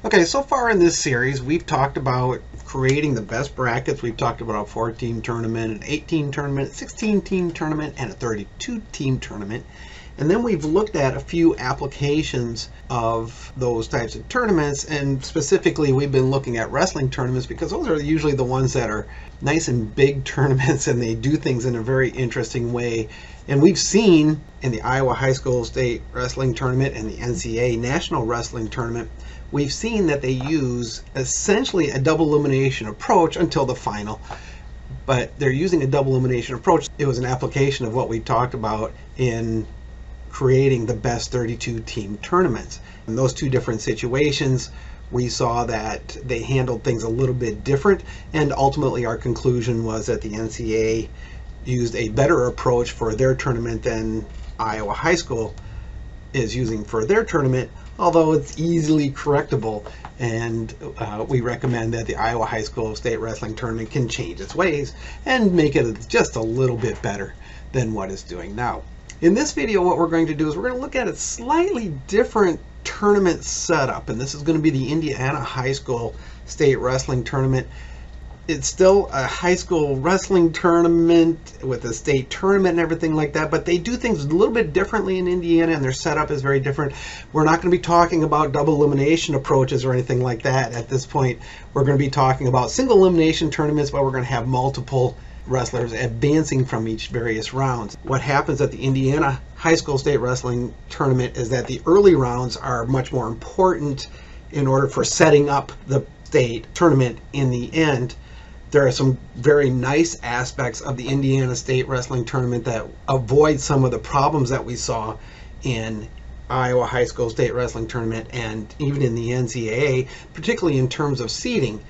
Okay, so far in this series, we've talked about creating the best brackets. We've talked about a 14 tournament, an 18 tournament, 16 team tournament, and a 32 team tournament. And then we've looked at a few applications of those types of tournaments, and specifically we've been looking at wrestling tournaments because those are usually the ones that are nice and big tournaments and they do things in a very interesting way. And we've seen in the Iowa High School State Wrestling Tournament and the NCAA National Wrestling Tournament, we've seen that they use essentially a double elimination approach until the final. But they're using a double elimination approach. It was an application of what we talked about in creating the best 32 team tournaments. In those two different situations, we saw that they handled things a little bit different, and ultimately our conclusion was that the NCAA used a better approach for their tournament than Iowa High School is using for their tournament, although it's easily correctable, and we recommend that the Iowa High School State Wrestling Tournament can change its ways and make it just a little bit better than what it's doing now. In this video, what we're going to do is we're going to look at a slightly different tournament setup, and this is going to be the Indiana High School State Wrestling Tournament. It's still a high school wrestling tournament with a state tournament and everything like that, but they do things a little bit differently in Indiana, and their setup is very different. We're not going to be talking about double elimination approaches or anything like that at this point. We're going to be talking about single elimination tournaments, but we're going to have multiple wrestlers advancing from each various rounds. What happens at the Indiana High School State Wrestling Tournament is that the early rounds are much more important in order for setting up the state tournament in the end. There are some very nice aspects of the Indiana State Wrestling Tournament that avoid some of the problems that we saw in Iowa High School State Wrestling Tournament and even in the NCAA, particularly in terms of seeding.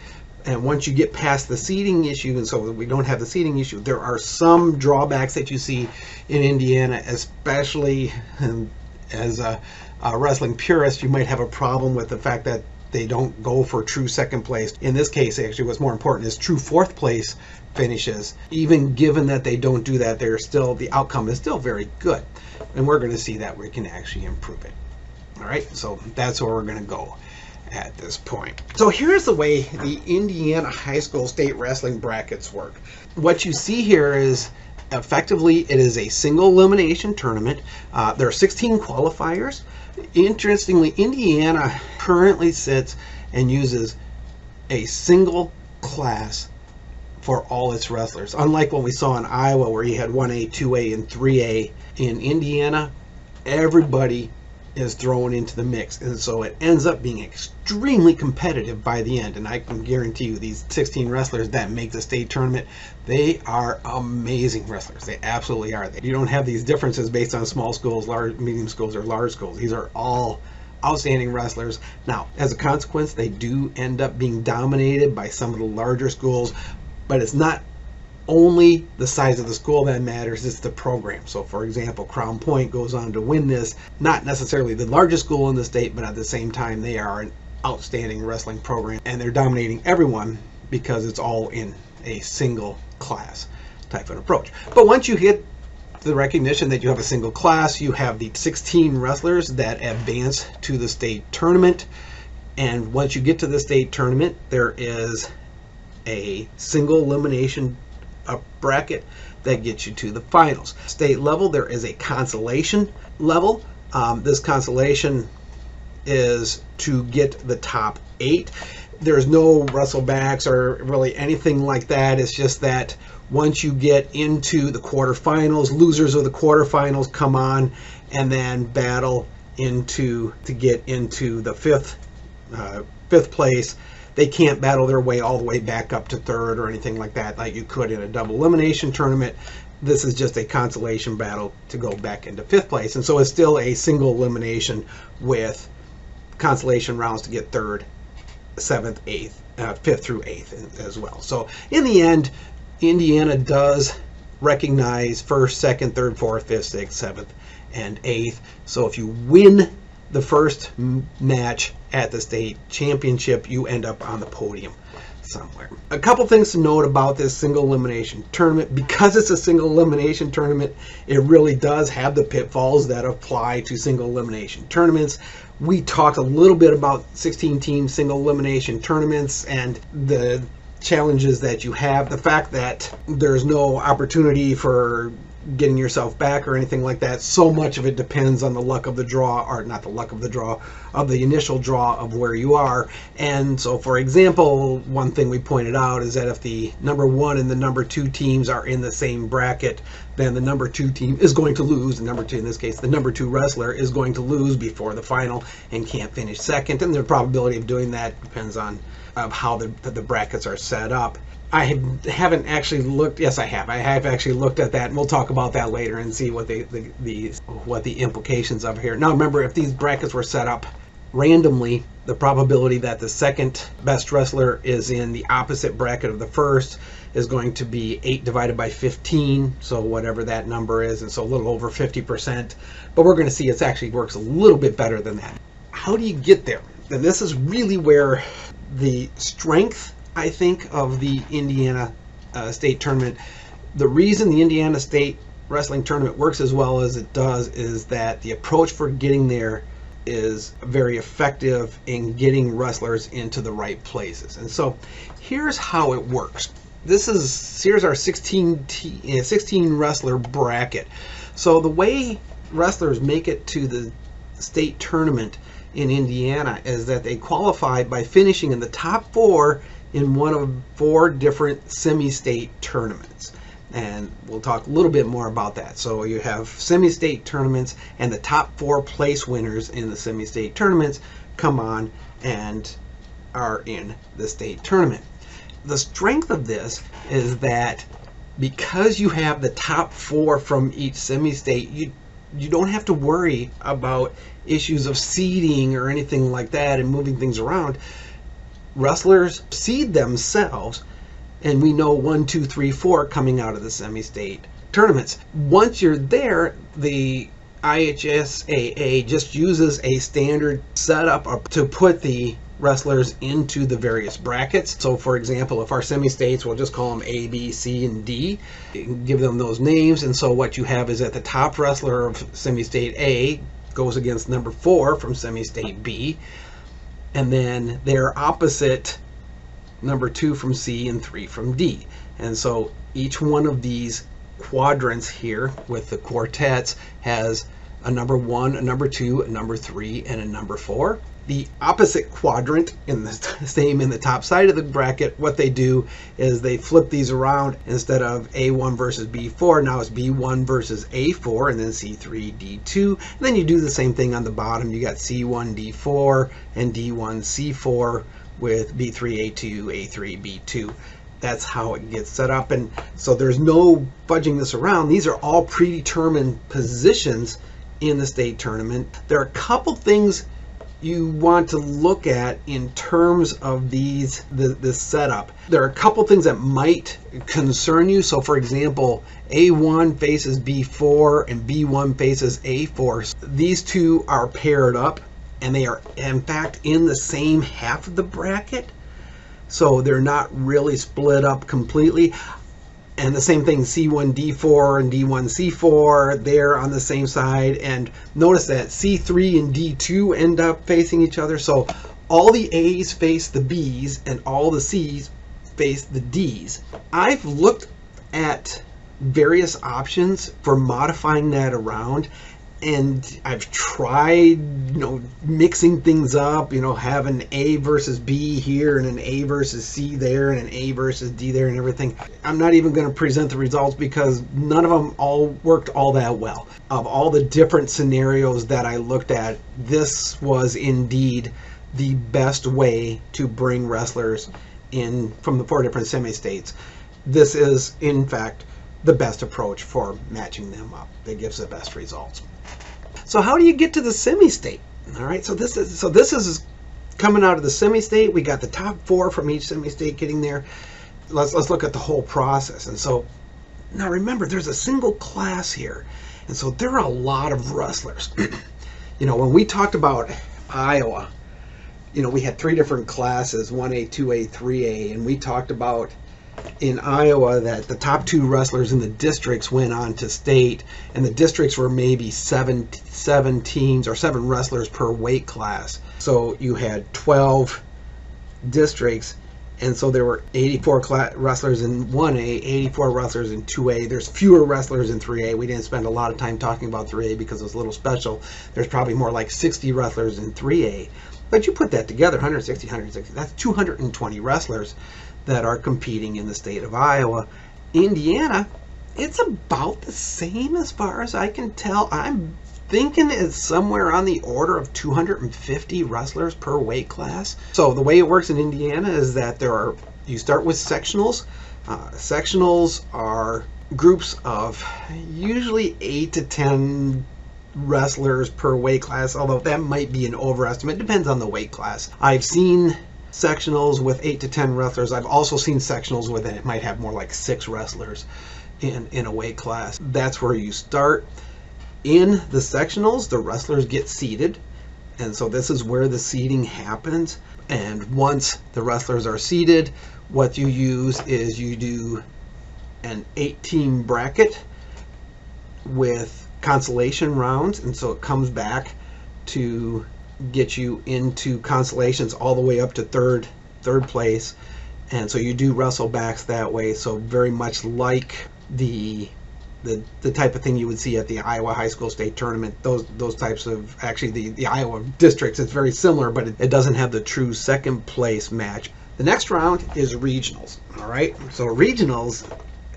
And once you get past the seeding issue, and so we don't have the seeding issue, there are some drawbacks that you see in Indiana, especially as a wrestling purist, you might have a problem with the fact that they don't go for true second place. In this case, actually, what's more important is true fourth place finishes. Even given that they don't do that, the outcome is still very good. And we're going to see that we can actually improve it. All right, so that's where we're going to go at this point. So here's the way the Indiana High School State Wrestling brackets work. What you see here is effectively it is a single elimination tournament. There are 16 qualifiers. Interestingly, Indiana currently sits and uses a single class for all its wrestlers. Unlike what we saw in Iowa where you had 1A, 2A, and 3A, in Indiana, everybody is thrown into the mix, and so it ends up being extremely competitive by the end. And I can guarantee you these 16 wrestlers that make the state tournament, they are amazing wrestlers. They absolutely are. You don't have these differences based on small schools, medium schools, or large schools. These are all outstanding wrestlers. Now, as a consequence, they do end up being dominated by some of the larger schools, but it's not only the size of the school that matters, it's the program. So for example, Crown Point goes on to win this, not necessarily the largest school in the state, but at the same time they are an outstanding wrestling program and they're dominating everyone because it's all in a single class type of approach. But once you hit the recognition that you have a single class, you have the 16 wrestlers that advance to the state tournament, and once you get to the state tournament, there is a single elimination bracket that gets you to the finals. State level, there is a consolation level. This consolation is to get the top 8. There's no wrestlebacks or really anything like that. It's just that once you get into the quarterfinals, losers of the quarterfinals come on and then battle to get into the fifth place. They can't battle their way all the way back up to third or anything like that, like you could in a double elimination tournament. This is just a consolation battle to go back into 5th place. And so it's still a single elimination with consolation rounds to get 3rd, 7th, 8th, 5th through 8th as well. So in the end, Indiana does recognize 1st, 2nd, 3rd, 4th, 5th, 6th, 7th, and 8th. So if you win the first match at the state championship, you end up on the podium. somewhere. A couple things to note about this single elimination tournament. Because it's a single elimination tournament, it really does have the pitfalls that apply to single elimination tournaments. We talked a little bit about 16-team single elimination tournaments and the challenges that you have. The fact that there's no opportunity for getting yourself back or anything like that. So much of it depends on the luck of the draw, or not the luck of the draw, of the initial draw of where you are. And so, for example, one thing we pointed out is that if the number 1 and the number 2 teams are in the same bracket, then the number 2 team is going to lose. The number 2, in this case, the number 2 wrestler is going to lose before the final and can't finish second. And the probability of doing that depends on how the brackets are set up. I haven't actually looked. Yes, I have. I have actually looked at that, and we'll talk about that later and see what the implications of here. Now, remember, if these brackets were set up randomly, the probability that the second best wrestler is in the opposite bracket of the first is going to be 8 divided by 15, so whatever that number is, and so a little over 50%. But we're going to see it actually works a little bit better than that. How do you get there? And this is really where the strength, I think, of the Indiana State Tournament. The reason the Indiana State Wrestling Tournament works as well as it does is that the approach for getting there is very effective in getting wrestlers into the right places. And so here's how it works. Here's our 16 wrestler bracket. So the way wrestlers make it to the state tournament in Indiana is that they qualify by finishing in the top 4 in one of 4 different semi-state tournaments. And we'll talk a little bit more about that. So you have semi-state tournaments, and the top 4 place winners in the semi-state tournaments come on and are in the state tournament. The strength of this is that because you have the top 4 from each semi-state, you don't have to worry about issues of seeding or anything like that and moving things around. Wrestlers seed themselves, and we know 1, 2, 3, 4 coming out of the semi-state tournaments. Once you're there, the IHSAA just uses a standard setup to put the wrestlers into the various brackets. So, for example, if our semi-states, we'll just call them A, B, C, and D, give them those names. And so what you have is that the top wrestler of semi-state A goes against number 4 from semi-state B, and then their opposite, number 2 from C and 3 from D. And so each one of these quadrants here with the quartets has a number 1, a number 2, a number 3, and a number 4. The opposite quadrant in the top side of the bracket, what they do is they flip these around. Instead of A1 versus B4, now it's B1 versus A4, and then C3, D2. And then you do the same thing on the bottom. You got C1, D4, and D1, C4 with B3, A2, A3, B2. That's how it gets set up. And so there's no fudging this around. These are all predetermined positions in the state tournament. There are a couple things you want to look at in terms of this setup. There are a couple things that might concern you. So, for example, A1 faces B4 and B1 faces A4. These two are paired up, and they are, in fact, in the same half of the bracket. So they're not really split up completely. And the same thing, C1, D4 and D1, C4, they're on the same side. And notice that C3 and D2 end up facing each other. So all the A's face the B's and all the C's face the D's. I've looked at various options for modifying that around. And I've tried, mixing things up, have an A versus B here and an A versus C there and an A versus D there and everything. I'm not even going to present the results because none of them all worked all that well. Of all the different scenarios that I looked at, this was indeed the best way to bring wrestlers in from the 4 different semi-states. This is, in fact, the best approach for matching them up. That gives the best results. So how do you get to the semi-state? All right, so this is coming out of the semi-state. We got the top 4 from each semi-state getting there. Let's look at the whole process. And so now remember, there's a single class here, and so there are a lot of wrestlers. When we talked about Iowa, we had 3 different classes, 1A, 2A, 3A, and we talked about in Iowa that the top 2 wrestlers in the districts went on to state, and the districts were maybe 7 teams or 7 wrestlers per weight class. So you had 12 districts, and so there were 84 wrestlers in 1A, 84 wrestlers in 2A. There's fewer wrestlers in 3A. We didn't spend a lot of time talking about 3A because it was a little special. There's probably more like 60 wrestlers in 3A. But you put that together, 160, that's 220 wrestlers that are competing in the state of Iowa. Indiana, it's about the same as far as I can tell. I'm thinking it's somewhere on the order of 250 wrestlers per weight class. So the way it works in Indiana is that you start with sectionals. Sectionals are groups of usually 8 to 10 wrestlers per weight class, although that might be an overestimate. Depends on the weight class. I've seen sectionals with 8 to 10 wrestlers. I've also seen sectionals with it might have more like 6 wrestlers in a weight class. That's where you start. In the sectionals, the wrestlers get seeded, and so this is where the seeding happens. And once the wrestlers are seeded, what you use is you do an 8-team bracket with consolation rounds, and so it comes back to get you into consolations all the way up to third place. And so you do wrestle backs that way. So very much like the type of thing you would see at the Iowa High School State Tournament. Those types of, actually the Iowa districts, it's very similar, but it doesn't have the true second place match. The next round is regionals. All right, so regionals,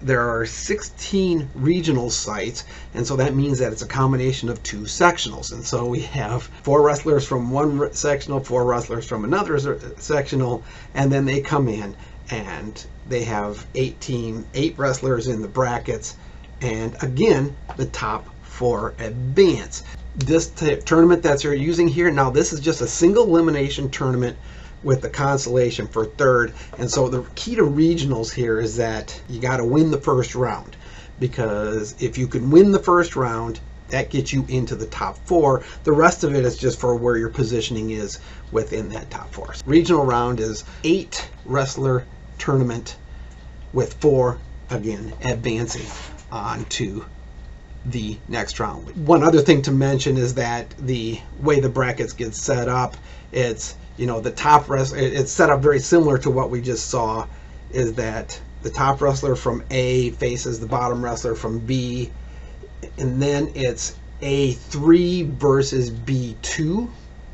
there are 16 regional sites, and so that means that it's a combination of 2 sectionals. And so we have 4 wrestlers from one sectional, 4 wrestlers from another sectional, and then they come in and they have 8 wrestlers in the brackets, and again the top 4 advance. This tournament that you're using here, now this is just a single elimination tournament with the consolation for third. And so the key to regionals here is that you got to win the first round, because if you can win the first round, that gets you into the top 4. The rest of it is just for where your positioning is within that top 4. Regional round is 8 wrestler tournament with 4 again advancing on to the next round. One other thing to mention is that the way the brackets get set up, it's the top wrestler, it's set up very similar to what we just saw, is that the top wrestler from A faces the bottom wrestler from B, and then it's A3 versus B2,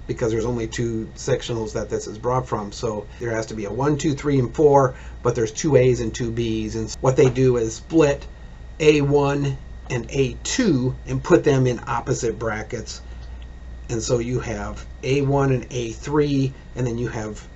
because there's only 2 sectionals that this is brought from. So there has to be a 1, 2, 3, and 4, but there's 2 A's and 2 B's. And what they do is split A1 and A2 and put them in opposite brackets. And so you have A1 and A3, and then you have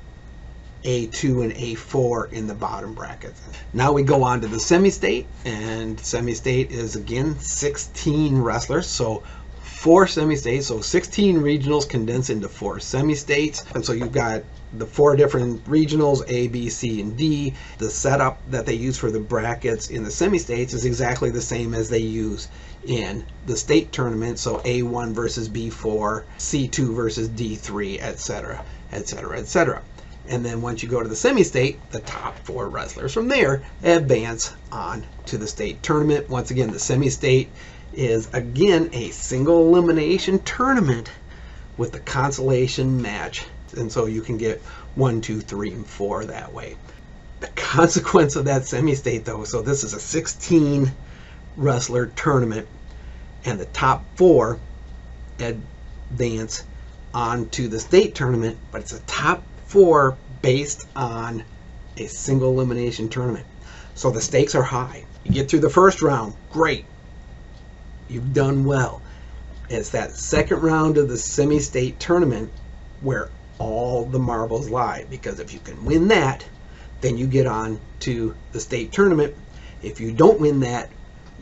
A2 and A4 in the bottom bracket. Now we go on to the semi-state, and semi-state is again 16 wrestlers. So 4 semi-states, so 16 regionals condensed into 4 semi-states. And so you've got the 4 different regionals, A, B, C, and D. The setup that they use for the brackets in the semi-states is exactly the same as they use in the state tournament. So A1 versus B4, C2 versus D3, etc., etc., etc. And then once you go to the semi-state, the top 4 wrestlers from there advance on to the state tournament. Once again, the semi-state is again a single elimination tournament with the consolation match. And so you can get 1, 2, 3, and 4 that way. The consequence of that semi-state, though, so this is a 16 wrestler tournament, and the top 4 advance on to the state tournament, but it's a top 4 based on a single elimination tournament. So the stakes are high. You get through the first round, great. You've done well. It's that second round of the semi-state tournament where all the marbles lie, because if you can win that, then you get on to the state tournament. If you don't win that,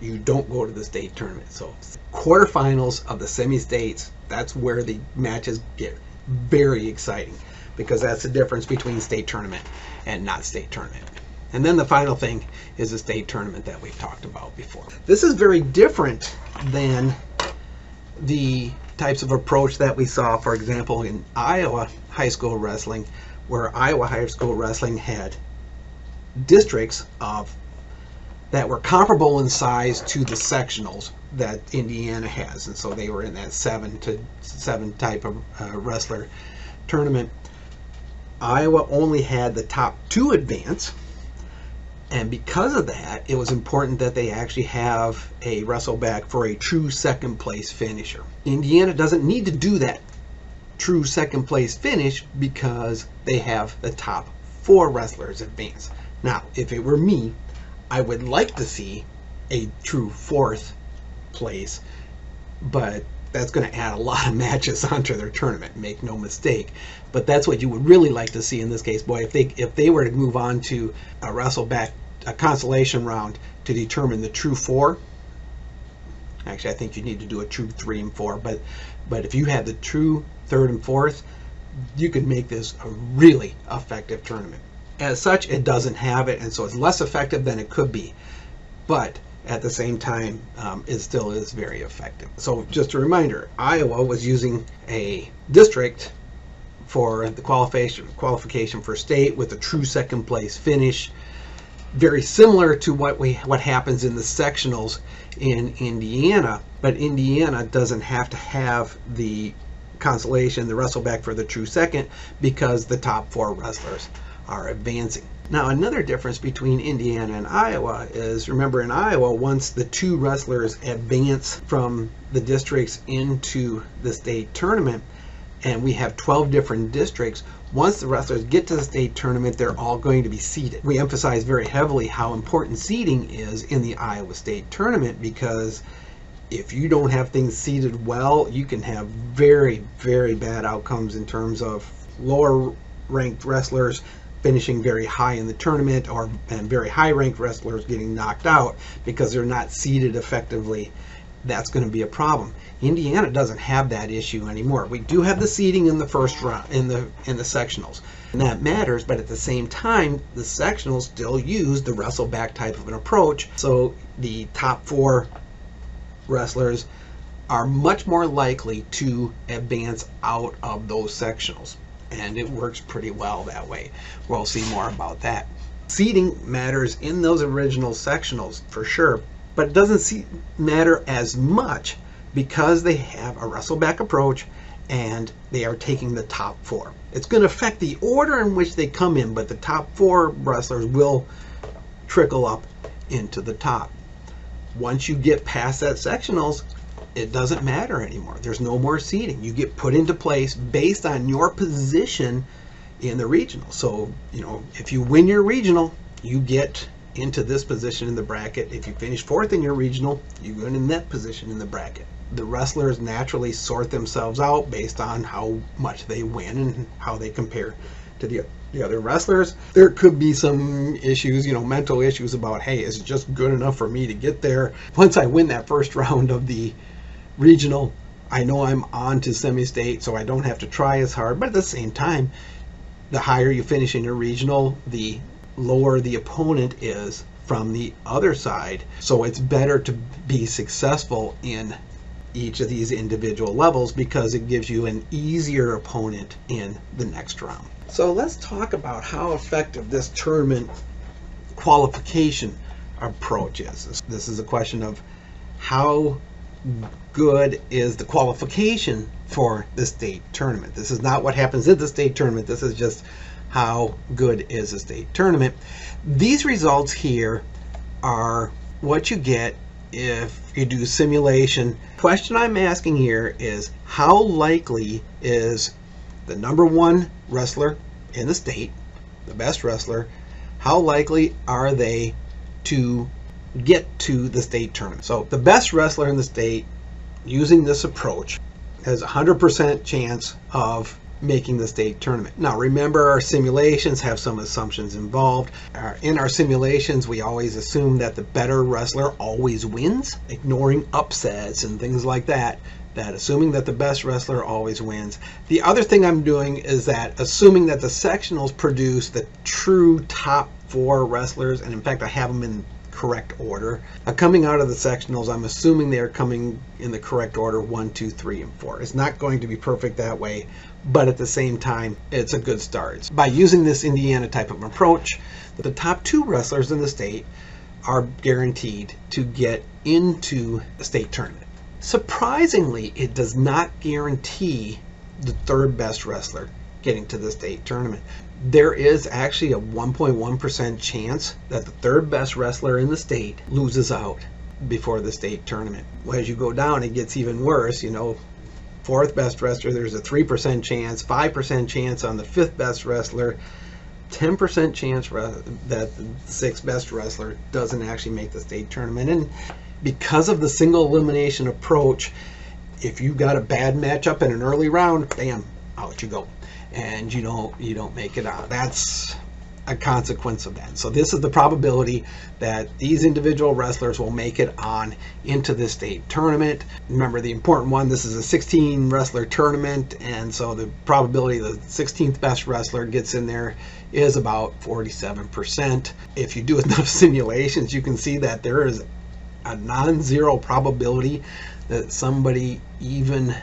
you don't go to the state tournament. So quarterfinals of the semi-states, that's where the matches get very exciting, because that's the difference between state tournament and not state tournament. And then the final thing is the state tournament that we've talked about before. This is very different than the types of approach that we saw, for example, in Iowa high school wrestling, where Iowa high school wrestling had districts that were comparable in size to the sectionals that Indiana has, and so they were in that 7-7 type of wrestler tournament. Iowa only had the top 2 advance, and because of that, it was important that they actually have a wrestleback for a true second place finisher. Indiana doesn't need to do that true second place finish because they have the top 4 wrestlers advance. Now, if it were me, I would like to see a true 4th place, but that's going to add a lot of matches onto their tournament, make no mistake. But that's what you would really like to see in this case. Boy, if they were to move on to a wrestleback, a consolation round to determine the true 4, actually I think you need to do a true 3 and 4, but if you had the true 3rd and 4th, you could make this a really effective tournament. As such, it doesn't have it, and so it's less effective than it could be, but at the same time, it still is very effective. So just a reminder, Iowa was using a district for the qualification for state with a true second place finish, very similar to what happens in the sectionals in Indiana, but Indiana doesn't have to have the consolation, the wrestleback for the true second, because the top 4 wrestlers are advancing. Now, another difference between Indiana and Iowa is, remember, in Iowa, once the 2 wrestlers advance from the districts into the state tournament, and we have 12 different districts, once the wrestlers get to the state tournament, they're all going to be seeded. We emphasize very heavily how important seeding is in the Iowa State tournament, because if you don't have things seeded well, you can have very, very bad outcomes in terms of lower ranked wrestlers finishing very high in the tournament, and very high ranked wrestlers getting knocked out because they're not seeded effectively. That's going to be a problem. Indiana doesn't have that issue anymore. We do have the seeding in the first round in the sectionals, and that matters, but at the same time, the sectionals still use the wrestleback type of an approach, so the top 4 wrestlers are much more likely to advance out of those sectionals, and it works pretty well that way. We'll see more about that. Seeding matters in those original sectionals for sure, but it doesn't matter as much because they have a wrestleback approach and they are taking the top 4. It's going to affect the order in which they come in, but the top 4 wrestlers will trickle up into the top. Once you get past that sectionals, it doesn't matter anymore. There's no more seeding. You get put into place based on your position in the regional. So, if you win your regional, you get into this position in the bracket. If you finish 4th in your regional, you go in that position in the bracket. The wrestlers naturally sort themselves out based on how much they win and how they compare to the other wrestlers. There could be some issues, mental issues about, hey, is it just good enough for me to get there? Once I win that first round of the regional, I know I'm on to semi-state, so I don't have to try as hard. But at the same time, the higher you finish in your regional, the lower the opponent is from the other side. So it's better to be successful in each of these individual levels because it gives you an easier opponent in the next round. So let's talk about how effective this tournament qualification approach is. This is a question of how good is the qualification for the state tournament. This is not what happens in the state tournament. This is just how good is the state tournament. These results here are what you get if you do simulation. Question I'm asking here is, how likely is the number 1 wrestler in the state, the best wrestler, how likely are they to get to the state tournament? So the best wrestler in the state, using this approach, has a 100% chance of making the state tournament. Now remember, our simulations have some assumptions involved. In our simulations, we always assume that the better wrestler always wins, ignoring upsets and things like that. Assuming that the best wrestler always wins. The other thing I'm doing is that assuming that the sectionals produce the true top 4 wrestlers, and in fact I have them correct order. Coming out of the sectionals, I'm assuming they are coming in the correct order 1, 2, 3, and 4. It's not going to be perfect that way, but at the same time, it's a good start. By using this Indiana type of approach, the top 2 wrestlers in the state are guaranteed to get into a state tournament. Surprisingly, it does not guarantee the 3rd best wrestler getting to the state tournament. There is actually a 1.1% chance that the 3rd best wrestler in the state loses out before the state tournament. As you go down, it gets even worse. 4th best wrestler, there's a 3% chance, 5% chance on the 5th best wrestler, 10% chance that the 6th best wrestler doesn't actually make the state tournament. And because of the single elimination approach, if you got a bad matchup in an early round, bam, out you go, and you don't make it out. That's a consequence of that. So this is the probability that these individual wrestlers will make it on into the state tournament. Remember the important one, this is a 16 wrestler tournament, and so the probability the 16th best wrestler gets in there is about 47%. If you do enough simulations, you can see that there is a non-zero probability that somebody even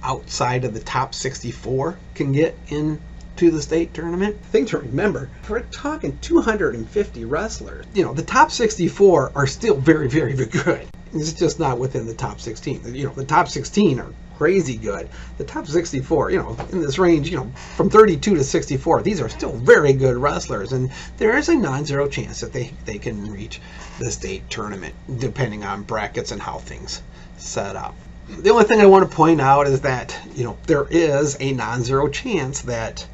outside of the top 64 can get into the state tournament. Thing to remember, we're talking 250 wrestlers. The top 64 are still very, very, very good. It's just not within the top 16. The top 16 are crazy good. The top 64, in this range, from 32 to 64, these are still very good wrestlers, and there is a non-zero chance that they can reach the state tournament, depending on brackets and how things set up. The only thing I want to point out is that, there is a non-zero chance that,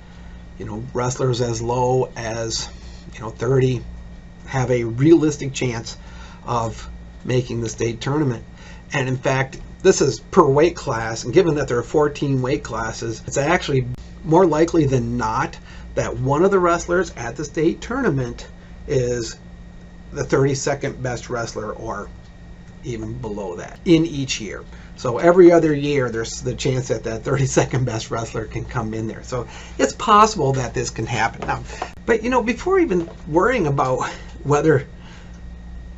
wrestlers as low as, 30 have a realistic chance of making the state tournament. And in fact, this is per weight class, and given that there are 14 weight classes, it's actually more likely than not that one of the wrestlers at the state tournament is the 32nd best wrestler or even below that in each year. So every other year, there's the chance that that 32nd best wrestler can come in there. So it's possible that this can happen. Now, but before even worrying about whether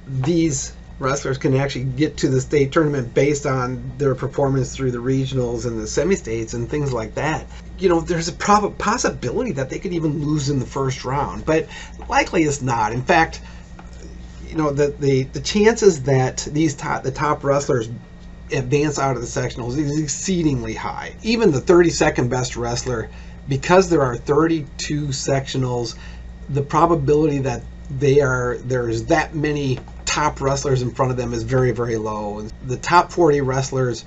these wrestlers can actually get to the state tournament based on their performance through the regionals and the semi-states and things like that, there's a possibility that they could even lose in the first round, but likely it's not. In fact, the chances that the top wrestlers advance out of the sectionals is exceedingly high. Even the 32nd best wrestler, because there are 32 sectionals, the probability that there's that many top wrestlers in front of them is very, very low. The top 40 wrestlers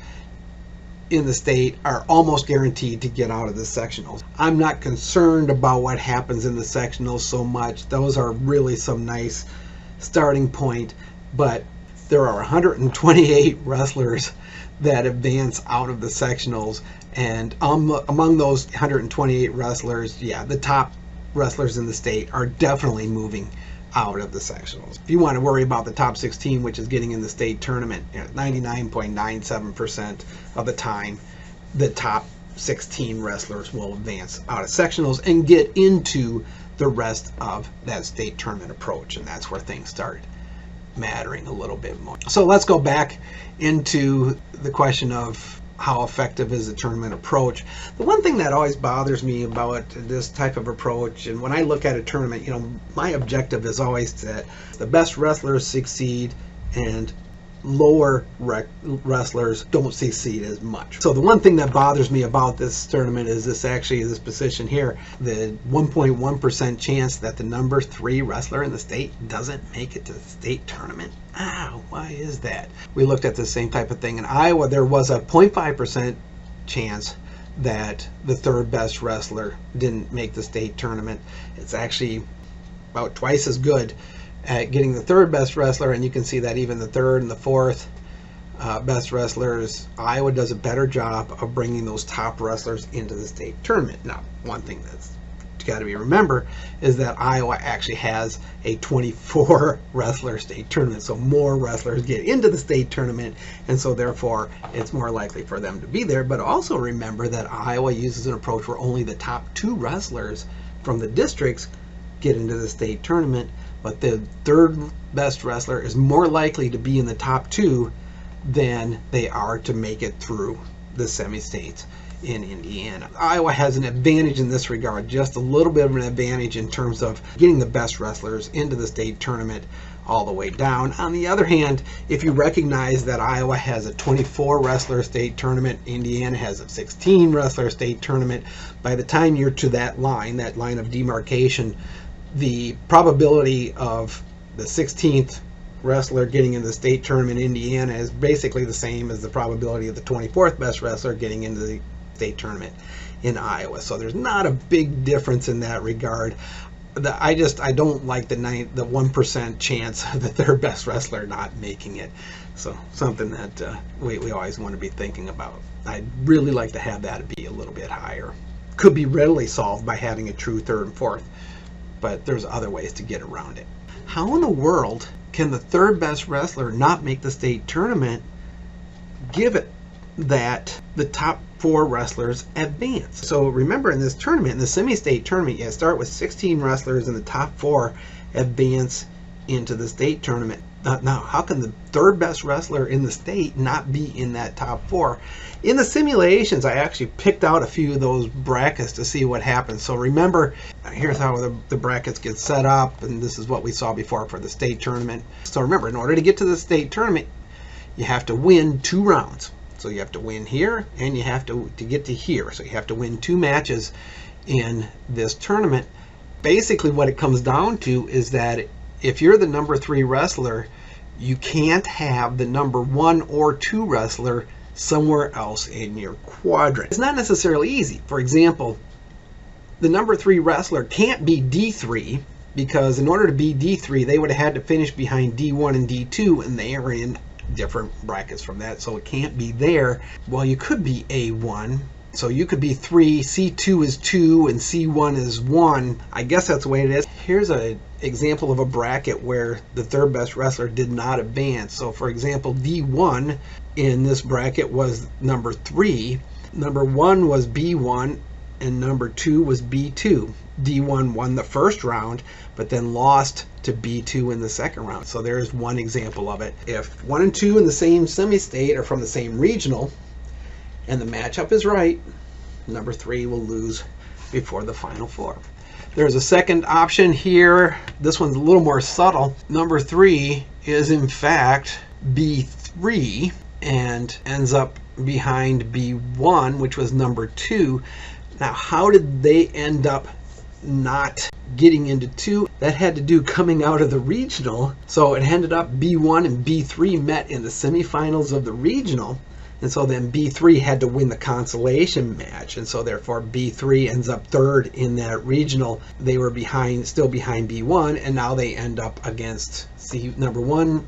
in the state are almost guaranteed to get out of the sectionals. I'm not concerned about what happens in the sectionals so much. Those are really some nice starting point, but there are 128 wrestlers that advance out of the sectionals, and among those 128 wrestlers, the top wrestlers in the state are definitely moving out of the sectionals. If you want to worry about the top 16, which is getting in the state tournament, 99.97% of the time, the top 16 wrestlers will advance out of sectionals and get into the rest of that state tournament approach, and that's where things start mattering a little bit more. So let's go back into the question of how effective is the tournament approach. The one thing that always bothers me about this type of approach, and when I look at a tournament, my objective is always that the best wrestlers succeed and lower wrestlers don't succeed as much. So the one thing that bothers me about this tournament is this position here, the 1.1% chance that the number 3 wrestler in the state doesn't make it to the state tournament. Why is that? We looked at the same type of thing in Iowa. There was a 0.5% chance that the 3rd best wrestler didn't make the state tournament. It's actually about twice as good at getting the 3rd best wrestler, and you can see that even the 3rd and the 4th best wrestlers, Iowa does a better job of bringing those top wrestlers into the state tournament. Now, one thing that's got to be remembered is that Iowa actually has a 24 wrestler state tournament, so more wrestlers get into the state tournament, and so therefore it's more likely for them to be there. But also remember that Iowa uses an approach where only the top 2 wrestlers from the districts get into the state tournament. but the third best wrestler is more likely to be in the top 2 than they are to make it through the semi-states in Indiana. Iowa has an advantage in this regard, just a little bit of an advantage in terms of getting the best wrestlers into the state tournament all the way down. On the other hand, if you recognize that Iowa has a 24 wrestler state tournament, Indiana has a 16 wrestler state tournament, by the time you're to that line of demarcation, the probability of the 16th wrestler getting into the state tournament in Indiana is basically the same as the probability of the 24th best wrestler getting into the state tournament in Iowa. So there's not a big difference in that regard. I don't like the 1% chance that their best wrestler not making it. So something that we always want to be thinking about. I'd really like to have that be a little bit higher. Could be readily solved by having a true third and fourth, but there's other ways to get around it. How in the world can the third best wrestler not make the state tournament, given that the top 4 wrestlers advance? So remember, in this tournament, in the semi-state tournament, you start with 16 wrestlers and the top 4 advance into the state tournament. Now, how can the third best wrestler in the state not be in that top 4? In the simulations, I actually picked out a few of those brackets to see what happens. So remember, here's how the brackets get set up, and this is what we saw before for the state tournament. So remember, in order to get to the state tournament, you have to win 2 rounds. So you have to win here, and you have to get to here. So you have to win 2 matches in this tournament. Basically, what it comes down to is that if you're the number 3 wrestler, you can't have the number 1 or 2 wrestler somewhere else in your quadrant. It's not necessarily easy. For example, the number 3 wrestler can't be D3, because in order to be D3, they would have had to finish behind D1 and D2, and they are in different brackets from that, so it can't be there. Well, you could be A1, so you could be 3, C2 is 2, and C1 is 1. I guess that's the way it is. Here's an example of a bracket where the third best wrestler did not advance. So for example, D1 in this bracket was number 3, number 1 was B1, and number 2 was B2. D1 won the first round, but then lost to B2 in the second round. So there's one example of it. If 1 and 2 in the same semi-state are from the same regional, and the matchup is right, number 3 will lose before the final 4. There's a second option here. This one's a little more subtle. Number 3 is in fact B3 and ends up behind B1, which was number 2. Now, how did they end up not getting into 2? That had to do coming out of the regional. So it ended up B1 and B3 met in the semifinals of the regional. And so then B3 had to win the consolation match. And so therefore B3 ends up third in that regional. They were still behind B1, and now they end up against number 1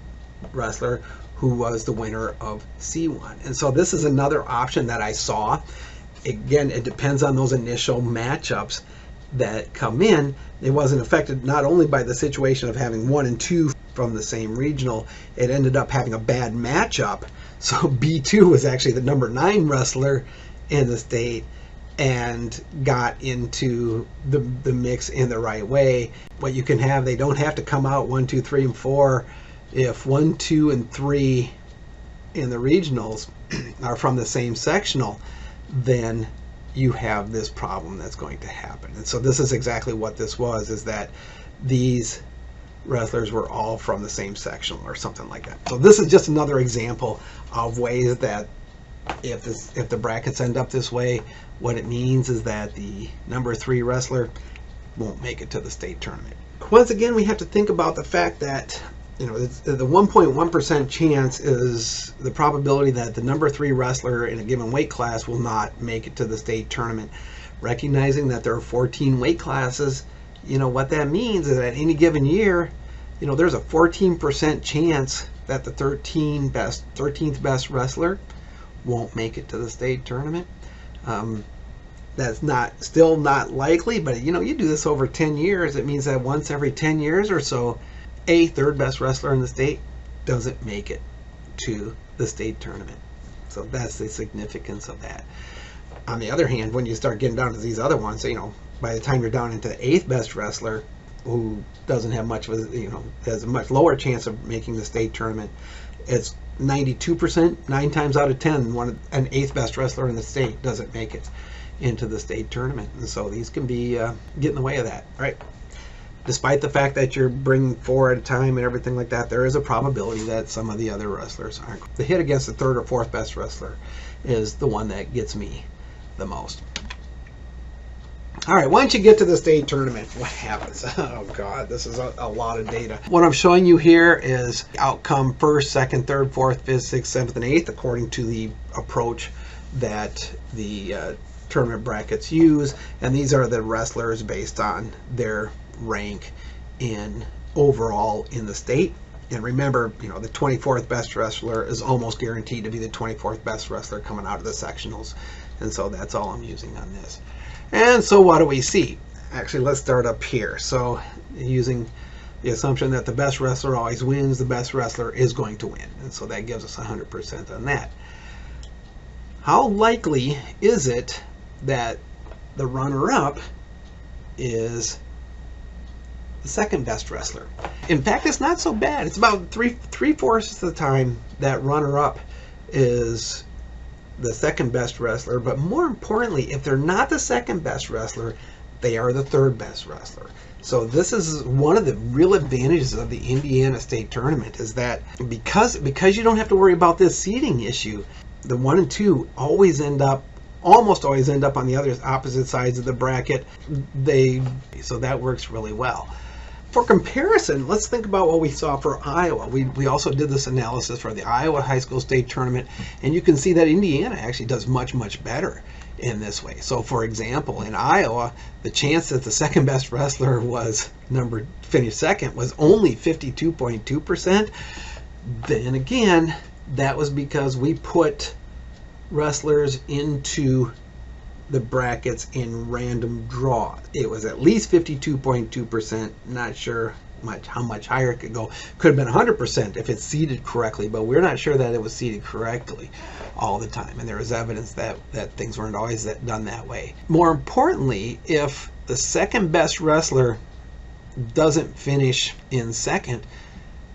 wrestler, who was the winner of C1. And so this is another option that I saw. Again, it depends on those initial matchups that come in. It wasn't affected not only by the situation of having 1 and 2 from the same regional, it ended up having a bad matchup. So B2 was actually the number 9 wrestler in the state and got into the mix in the right way. What you can have, they don't have to come out 1, 2, 3, and 4. If 1, 2, and 3 in the regionals are from the same sectional, then you have this problem that's going to happen. And so this is exactly what this was, is that these wrestlers were all from the same sectional or something like that. So this is just another example of ways that if the brackets end up this way, what it means is that the number 3 wrestler won't make it to the state tournament. Once again, we have to think about the fact that the 1.1% chance is the probability that the number 3 wrestler in a given weight class will not make it to the state tournament. Recognizing that there are 14 weight classes, what that means is that any given year, there's a 14% chance that the 13th best wrestler won't make it to the state tournament. That's still not likely, but you do this over 10 years. It means that once every 10 years or so, a third best wrestler in the state doesn't make it to the state tournament. So that's the significance of that. On the other hand, when you start getting down to these other ones, by the time you're down into the 8th best wrestler, who doesn't have much of a, has a much lower chance of making the state tournament. It's 92%, 9 times out of 10, an 8th best wrestler in the state doesn't make it into the state tournament. And so these can be get in the way of that, right? Despite the fact that you're bringing 4 at a time and everything like that, there is a probability that some of the other wrestlers aren't. The hit against the 3rd or 4th best wrestler is the one that gets me the most. All right, once you get to the state tournament, what happens? Oh God, this is a lot of data. What I'm showing you here is outcome 1st, 2nd, 3rd, 4th, 5th, 6th, 7th, and 8th according to the approach that the tournament brackets use, and these are the wrestlers based on their rank in overall in the state. And remember, the 24th best wrestler is almost guaranteed to be the 24th best wrestler coming out of the sectionals, and so that's all I'm using on this. And so what do we see? Actually, let's start up here. So using the assumption that the best wrestler always wins, the best wrestler is going to win, and so that gives us 100% on that. How likely is it that the runner-up is the 2nd best wrestler? In fact, it's not so bad. It's about three-fourths of the time that runner-up is the 2nd best wrestler, but more importantly, if they're not the 2nd best wrestler, they are the 3rd best wrestler. So this is one of the real advantages of the Indiana State Tournament, is that because you don't have to worry about this seeding issue, the 1 and 2 almost always end up on the opposite sides of the bracket. So that works really well. For comparison, let's think about what we saw for Iowa. We also did this analysis for the Iowa High School State Tournament, and you can see that Indiana actually does much, much better in this way. So, for example, in Iowa, the chance that the 2nd best wrestler finished 2nd was only 52.2%. Then again, that was because we put wrestlers into the brackets in random draw. It was at least 52.2%. Not sure how much higher it could go. Could have been 100% if it's seeded correctly, but we're not sure that it was seeded correctly all the time. And there is evidence that things weren't always done that way. More importantly, if the 2nd best wrestler doesn't finish in 2nd,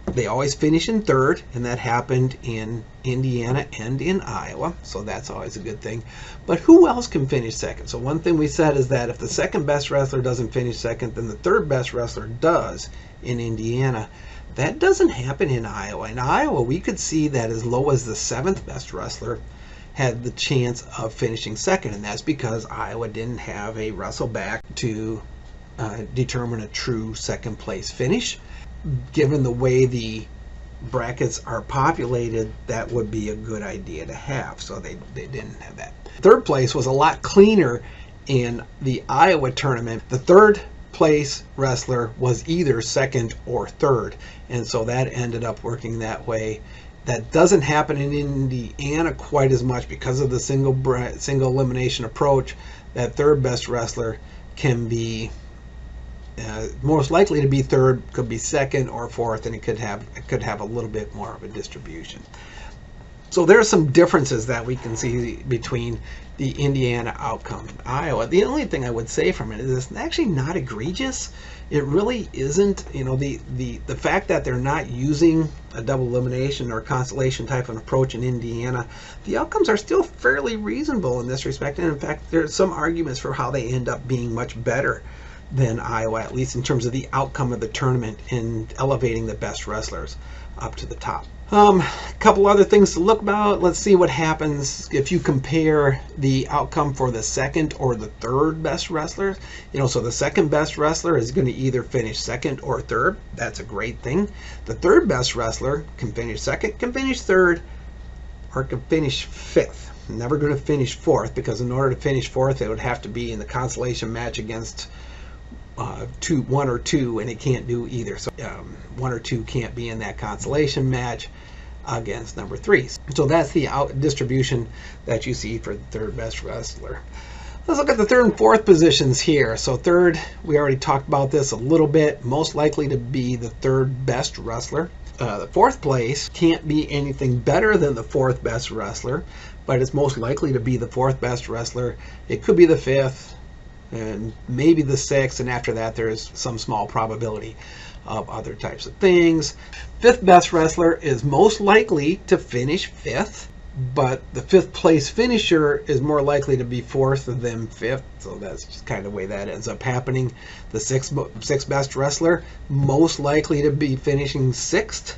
they always finish in 3rd, and that happened in Indiana and in Iowa, so that's always a good thing. But who else can finish 2nd? So one thing we said is that if the 2nd best wrestler doesn't finish 2nd, then the 3rd best wrestler does in Indiana. That doesn't happen in Iowa. In Iowa, we could see that as low as the 7th best wrestler had the chance of finishing 2nd, and that's because Iowa didn't have a wrestle back to determine a true 2nd place finish. Given the way the brackets are populated, that would be a good idea to have. So they didn't have that. 3rd place was a lot cleaner in the Iowa tournament. The 3rd place wrestler was either 2nd or 3rd, and so that ended up working that way. That doesn't happen in Indiana quite as much because of the single elimination approach. That 3rd best wrestler can be most likely to be 3rd, could be 2nd or 4th, and it could have a little bit more of a distribution. So there are some differences that we can see between the Indiana outcome and Iowa. The only thing I would say from it is it's actually not egregious. It really isn't. The fact that they're not using a double elimination or consolation type of approach in Indiana, the outcomes are still fairly reasonable in this respect. And in fact, there's some arguments for how they end up being much better than Iowa, at least in terms of the outcome of the tournament and elevating the best wrestlers up to the top. A couple other things to look about. Let's see what happens if you compare the outcome for the 2nd or the 3rd best wrestlers. So the 2nd best wrestler is going to either finish 2nd or 3rd. That's a great thing. The 3rd best wrestler can finish 2nd, can finish 3rd, or can finish 5th. Never going to finish 4th, because in order to finish 4th, it would have to be in the consolation match against 1 or 2, and it can't do either. So 1 or 2 can't be in that consolation match against number 3. So that's the distribution that you see for the 3rd best wrestler. Let's look at the 3rd and 4th positions here. So 3rd, we already talked about this a little bit, most likely to be the 3rd best wrestler. The 4th place can't be anything better than the 4th best wrestler, but it's most likely to be the 4th best wrestler. It could be the 5th, and maybe the 6th, and after that there's some small probability of other types of things. 5th best wrestler is most likely to finish 5th, but the 5th place finisher is more likely to be 4th than 5th, so that's just kind of the way that ends up happening. The 6th best wrestler most likely to be finishing 6th,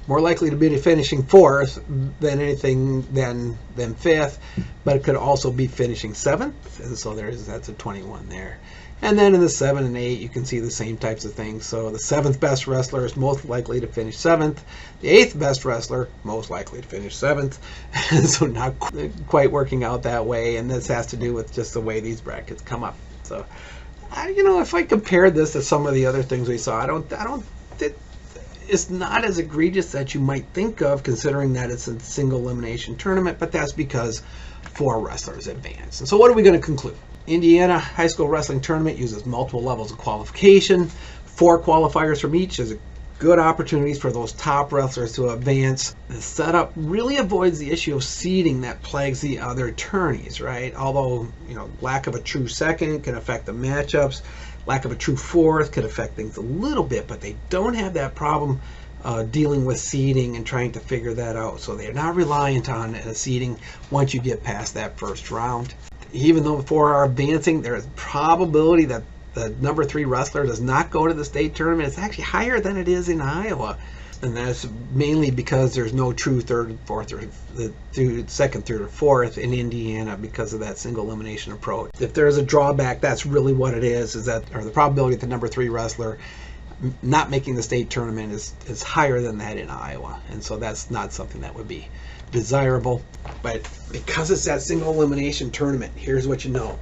more likely to be finishing 4th than anything than 5th, but it could also be finishing 7th, and so that's a 21 there. And then in the 7 and 8, you can see the same types of things. So the 7th best wrestler is most likely to finish 7th. The 8th best wrestler, most likely to finish 7th. So not quite working out that way. And this has to do with just the way these brackets come up. So, if I compare this to some of the other things we saw, it's not as egregious that you might think of, considering that it's a single elimination tournament, but that's because 4 wrestlers advance. And so what are we going to conclude? Indiana High School Wrestling Tournament uses multiple levels of qualification, 4 qualifiers from each. There's good opportunities for those top wrestlers to advance. The setup really avoids the issue of seeding that plagues the other tourneys, right? Although, lack of a true second can affect the matchups. Lack of a true 4th could affect things a little bit, but they don't have that problem dealing with seeding and trying to figure that out. So they're not reliant on seeding once you get past that first round. Even though 4 are advancing, there is probability that the number 3 wrestler does not go to the state tournament. It's actually higher than it is in Iowa. And that's mainly because there's no true 3rd, 4th, or the 2nd, 3rd, or 4th in Indiana because of that single elimination approach. If there's a drawback, that's really what it is that the probability that the number 3 wrestler not making the state tournament is higher than that in Iowa. And so that's not something that would be desirable. But because it's that single elimination tournament, here's what you know.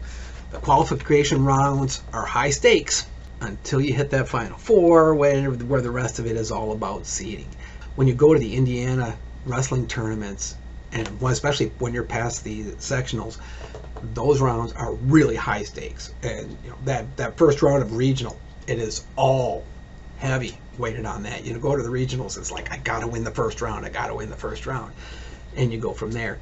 The qualification rounds are high stakes until you hit that final 4, where the rest of it is all about seeding. When you go to the Indiana wrestling tournaments, and especially when you're past the sectionals, those rounds are really high stakes. And that first round of regional, it is all heavy weighted on that. You go to the regionals, it's like, I gotta win the first round, and you go from there.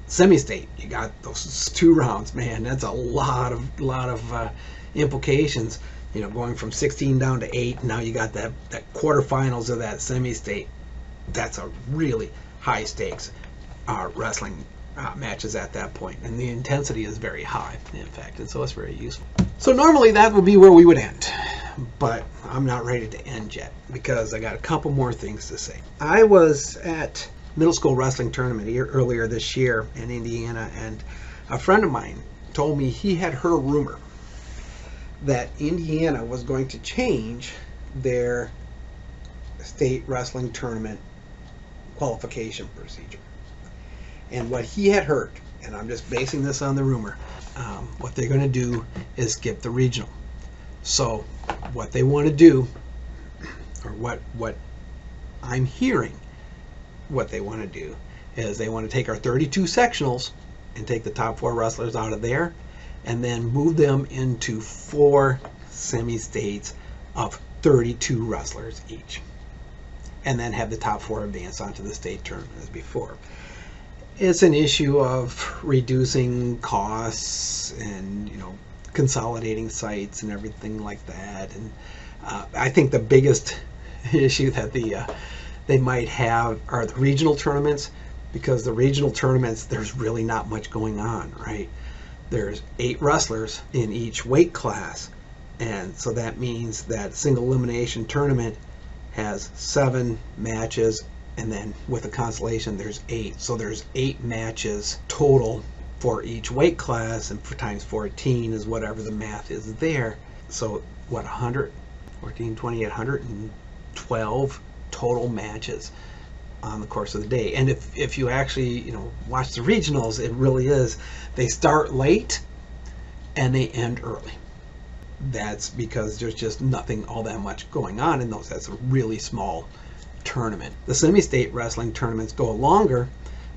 Semi-state, you got those 2 rounds, man, that's a lot of implications. Going from 16 down to 8, now you got that quarterfinals of that semi-state. That's a really high stakes wrestling matches at that point, and the intensity is very high, in fact, and so it's very useful. So normally that would be where we would end, but I'm not ready to end yet because I got a couple more things to say. I was at middle school wrestling tournament earlier this year in Indiana, and a friend of mine told me he had heard a rumor that Indiana was going to change their state wrestling tournament qualification procedure. And what he had heard, and I'm just basing this on the rumor, what they're going to do is skip the regional. So what they want to do, or what I'm hearing what they want to do, is they want to take our 32 sectionals and take the top 4 wrestlers out of there, and then move them into 4 semi-states of 32 wrestlers each, and then have the top 4 advance onto the state tournament as before. It's an issue of reducing costs and consolidating sites and everything like that. And I think the biggest issue that they might have are the regional tournaments, because the regional tournaments, there's really not much going on, right? There's 8 wrestlers in each weight class, and so that means that single elimination tournament has 7 matches, and then with a consolation there's 8. So there's 8 matches total for each weight class, and for times 14 is whatever the math is there. So what, 114, 28, 112 total matches on the course of the day. And if you actually watch the regionals, it really is, they start late and they end early. That's because there's just nothing all that much going on in those. That's a really small tournament. The semi-state wrestling tournaments go longer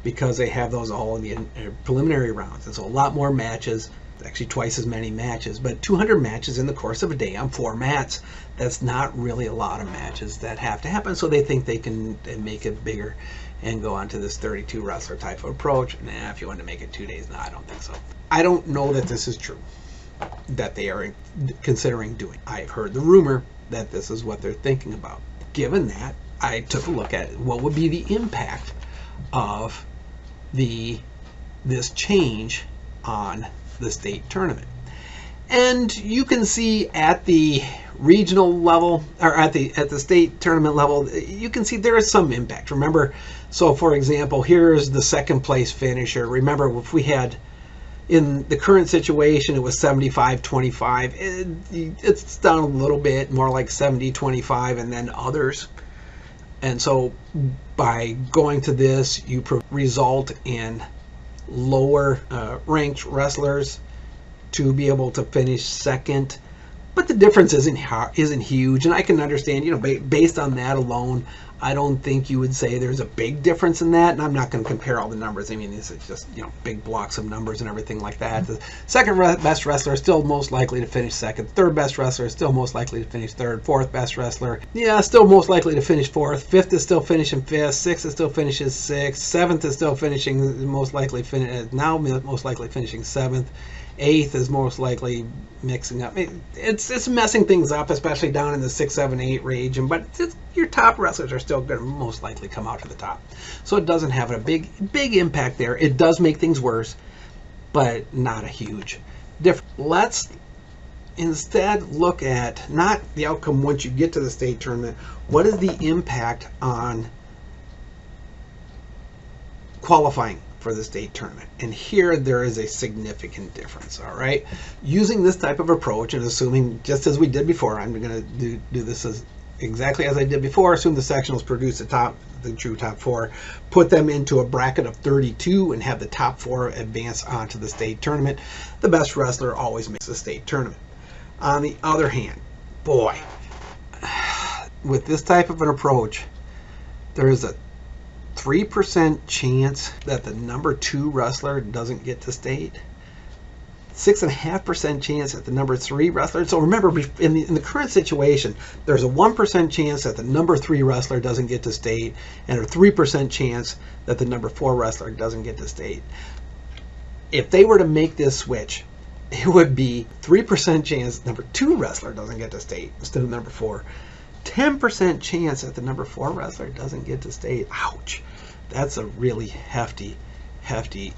because they have those all in the preliminary rounds, and so a lot more matches, actually twice as many matches, but 200 matches in the course of a day on 4 mats. That's not really a lot of matches that have to happen, so they think they can make it bigger and go on to this 32 wrestler type of approach. Nah, if you want to make it 2 days, no, I don't think so. I don't know that this is true, that they are considering doing. I've heard the rumor that this is what they're thinking about. Given that, I took a look at what would be the impact of this change on the state tournament. And you can see at the regional level, or at the state tournament level, you can see there is some impact. Remember, so for example, here's the second place finisher. Remember, if we had, in the current situation, it was 75-25. It's down a little bit, more like 70-25, and then others. And so by going to this, you result in lower ranked wrestlers to be able to finish second. But the difference isn't huge, and I can understand, you know, based on that alone, I don't think you would say there's a big difference in that. And I'm not going to compare all the numbers. I mean, these are just, you know, big blocks of numbers and everything like that. The second best wrestler is still most likely to finish second. Third best wrestler is still most likely to finish third. Fourth best wrestler, yeah, still most likely to finish fourth. Fifth is still finishing fifth. Sixth is still finishes sixth. Seventh is still finishing most likely finishing seventh. Eighth is most likely mixing up. It's messing things up, especially down in the 6, 7, 8 range. But your top wrestlers are still going to most likely come out to the top. So it doesn't have a big impact there. It does make things worse, but not a huge difference. Let's instead look at not the outcome once you get to the state tournament. What is the impact on qualifying for the state tournament? And here there is a significant difference. All right, using this type of approach and assuming, just as we did before, I'm going to do this as exactly as I did before. Assume the sectionals produce the true top 4, put them into a bracket of 32 and have the top 4 advance onto the state tournament. The best wrestler always makes the state tournament. On the other hand, boy, with this type of an approach, there is a 3% chance that the number 2 wrestler doesn't get to state. 6.5% chance that the number 3 wrestler. So remember, in the current situation, there's a 1% chance that the number 3 wrestler doesn't get to state, and a 3% chance that the number 4 wrestler doesn't get to state. If they were to make this switch, it would be 3% chance number 2 wrestler doesn't get to state instead of number 4. 10% chance that the number 4 wrestler doesn't get to state. Ouch. That's a really hefty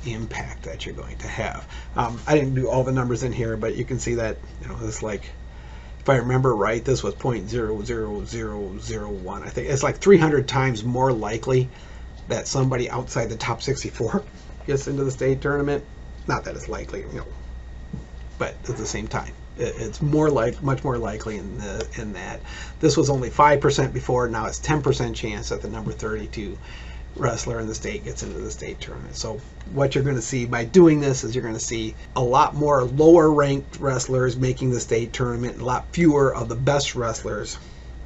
impact that you're going to have. I didn't do all the numbers in here, but you can see that, you know, this, like, if I remember right, this was 0.00001. I think it's like 300 times more likely that somebody outside the top 64 gets into the state tournament. Not that it's likely, you know, but at the same time, it's much more likely in that. This was only 5% before. Now it's 10% chance that the number 32 wrestler in the state gets into the state tournament. So what you're going to see by doing this is you're going to see a lot more lower ranked wrestlers making the state tournament, and a lot fewer of the best wrestlers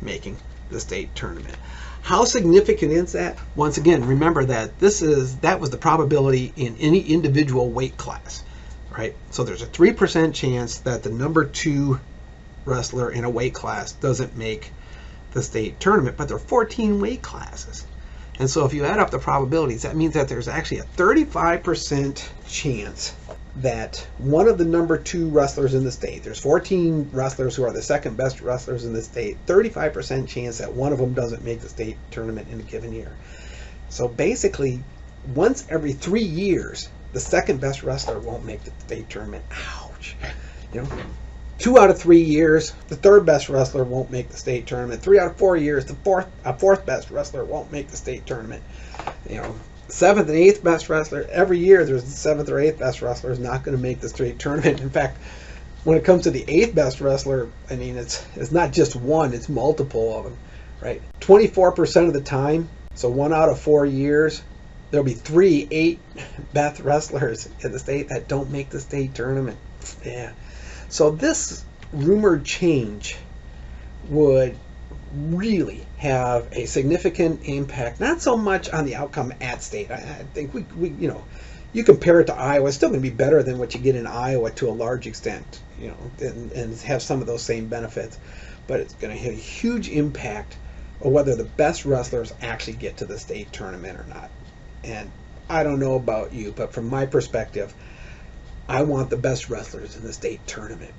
making the state tournament. How significant is that? Once again, remember that that was the probability in any individual weight class. Right? So there's a 3% chance that the number 2 wrestler in a weight class doesn't make the state tournament, but there are 14 weight classes. And so if you add up the probabilities, that means that there's actually a 35% chance that one of the number 2 wrestlers in the state, there's 14 wrestlers who are the second best wrestlers in the state, 35% chance that one of them doesn't make the state tournament in a given year. So basically, once every 3 years, the second best wrestler won't make the state tournament. Ouch. You know, 2 out of 3 years, the third best wrestler won't make the state tournament. 3 out of 4 years, the fourth best wrestler won't make the state tournament. You know, 7th and 8th best wrestler, every year there's the 7th or 8th best wrestler is not going to make the state tournament. In fact, when it comes to the 8th best wrestler, I mean, it's not just one, it's multiple of them, right? 24% of the time, so 1 out of 4 years, there'll be 3 8 best wrestlers in the state that don't make the state tournament. Yeah. So this rumored change would really have a significant impact, not so much on the outcome at state. I think we you know, you compare it to Iowa, it's still going to be better than what you get in Iowa to a large extent, you know, and have some of those same benefits. But it's going to have a huge impact or whether the best wrestlers actually get to the state tournament or not. And I don't know about you, but from my perspective, I want the best wrestlers in the state tournament.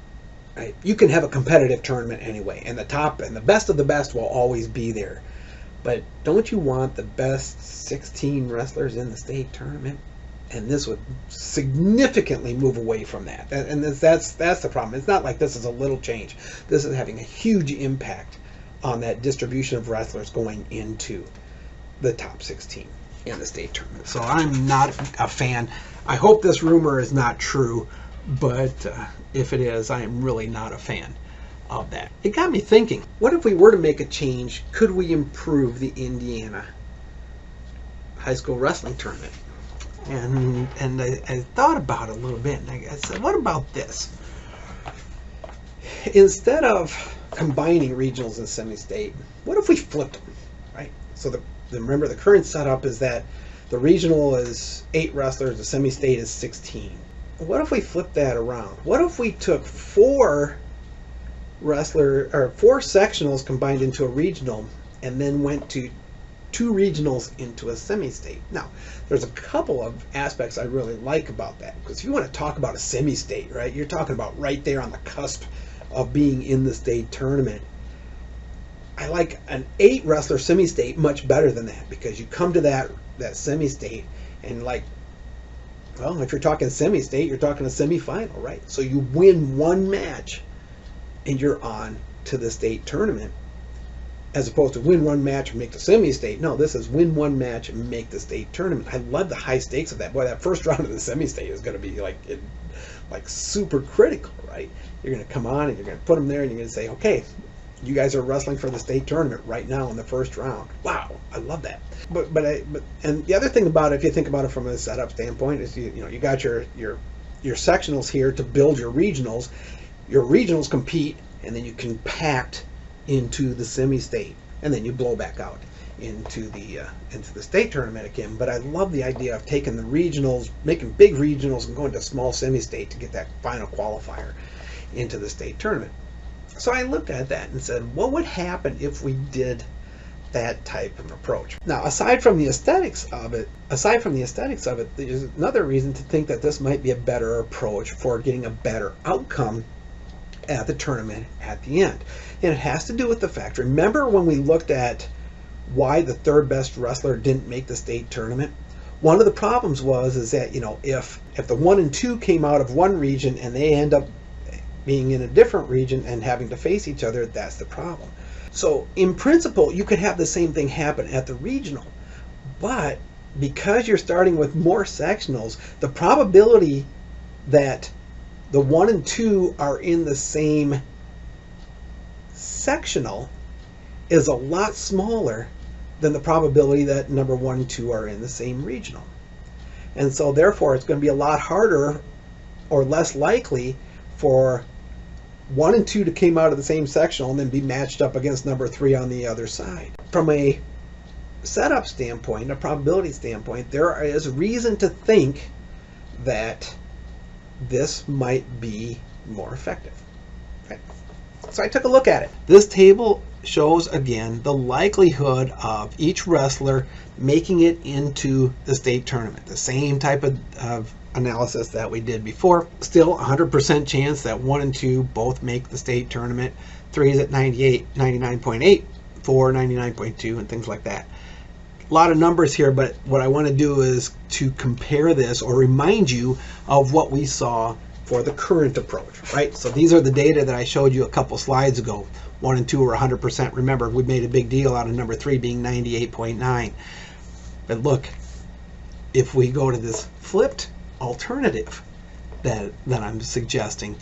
Right? You can have a competitive tournament anyway, and the top and the best of the best will always be there. But don't you want the best 16 wrestlers in the state tournament? And this would significantly move away from that. And that's the problem. It's not like this is a little change. This is having a huge impact on that distribution of wrestlers going into the top 16 in the state tournament. So I'm not a fan. I hope this rumor is not true, but if it is, I am really not a fan of that. It got me thinking, what if we were to make a change? Could we improve the Indiana high school wrestling tournament? And I thought about it a little bit, and I said, what about this? Instead of combining regionals and semi-state, what if we flipped them, right? So remember, the current setup is that the regional is 8 wrestlers, the semi-state is 16. What if we flipped that around? What if we took 4 sectionals combined into a regional, and then went to 2 regionals into a semi-state? Now, there's a couple of aspects I really like about that, because if you want to talk about a semi-state, right, you're talking about right there on the cusp of being in the state tournament. I like an 8 wrestler semi-state much better than that, because you come to that semi-state and, like, well, if you're talking semi-state, you're talking a semi-final, right? So you win 1 match and you're on to the state tournament, as opposed to win 1 match and make the semi-state. No, this is win 1 match and make the state tournament. I love the high stakes of that. Boy, that first round of the semi-state is going to be like super critical, right? You're going to come on and you're going to put them there and you're going to say, okay, you guys are wrestling for the state tournament right now in the first round. Wow, I love that. But and the other thing about it, if you think about it from a setup standpoint, is you got your sectionals here to build your regionals. Your regionals compete, and then you compact into the semi-state, and then you blow back out into the state tournament again. But I love the idea of taking the regionals, making big regionals, and going to small semi-state to get that final qualifier into the state tournament. So I looked at that and said, what would happen if we did that type of approach? Now, aside from the aesthetics of it, there's another reason to think that this might be a better approach for getting a better outcome at the tournament at the end. And it has to do with the fact, remember when we looked at why the 3rd best wrestler didn't make the state tournament? One of the problems is that, if the 1 and 2 came out of one region and they end up being in a different region and having to face each other, that's the problem. So in principle, you could have the same thing happen at the regional, but because you're starting with more sectionals, the probability that the 1 and 2 are in the same sectional is a lot smaller than the probability that number 1 and 2 are in the same regional. And so therefore it's going to be a lot harder or less likely for 1 and 2 to come out of the same sectional and then be matched up against number 3 on the other side. From a setup standpoint, a probability standpoint, there is reason to think that this might be more effective. Okay. So I took a look at it. This table shows again the likelihood of each wrestler making it into the state tournament. The same type of analysis that we did before. Still 100% chance that 1 and 2 both make the state tournament. 3 is at 99.8, 4, 99.2, and things like that. A lot of numbers here, but what I want to do is to compare this or remind you of what we saw for the current approach, right? So these are the data that I showed you a couple slides ago. 1 and 2 are 100%. Remember, we made a big deal out of number 3 being 98.9. But look, if we go to this flipped alternative that I'm suggesting,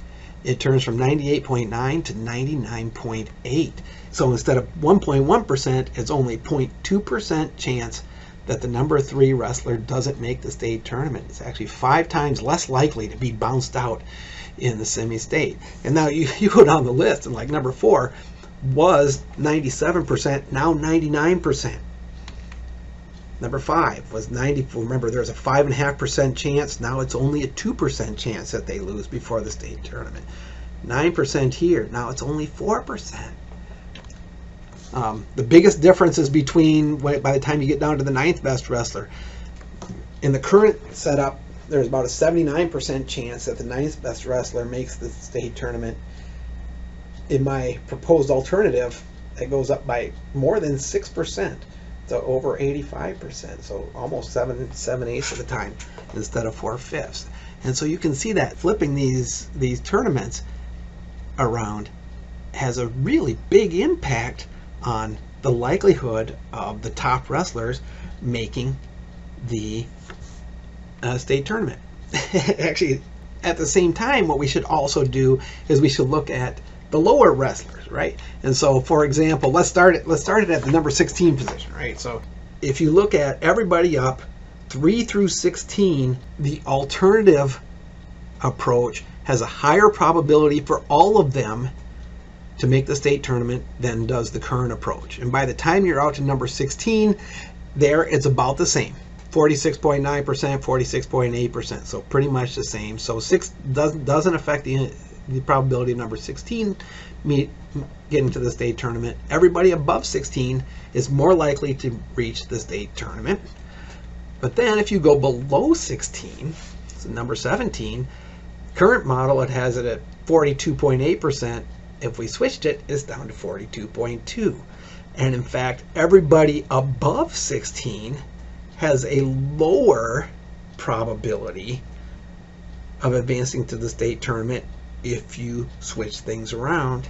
it turns from 98.9 to 99.8. So instead of 1.1%, it's only 0.2% chance that the number 3 wrestler doesn't make the state tournament. It's actually 5 times less likely to be bounced out in the semi-state. And now you go down the list, and like number 4 was 97%, now 99%. Number 5 was 90. Remember, there's a 5.5% chance. Now it's only a 2% chance that they lose before the state tournament. 9% here. Now it's only 4%. The biggest difference is between by the time you get down to the 9th best wrestler. In the current setup, there's about a 79% chance that the 9th best wrestler makes the state tournament. In my proposed alternative, it goes up by more than 6% to over 85%, so almost 7/8 of the time instead of 4/5. And so you can see that flipping these tournaments around has a really big impact on the likelihood of the top wrestlers making the state tournament. Actually, at the same time, what we should also do is we should look at the lower wrestlers, right? And so, for example, let's start it at the number 16 position, right? So if you look at everybody up 3 through 16, the alternative approach has a higher probability for all of them to make the state tournament than does the current approach. And by the time you're out to number 16, there it's about the same. 46.9%, 46.8%, so pretty much the same. So 6 doesn't affect the probability of number 16 getting to the state tournament. Everybody above 16 is more likely to reach the state tournament. But then if you go below 16, so number 17, current model, it has it at 42.8%. If we switched it, it's down to 42.2. And in fact, everybody above 16 has a lower probability of advancing to the state tournament if you switch things around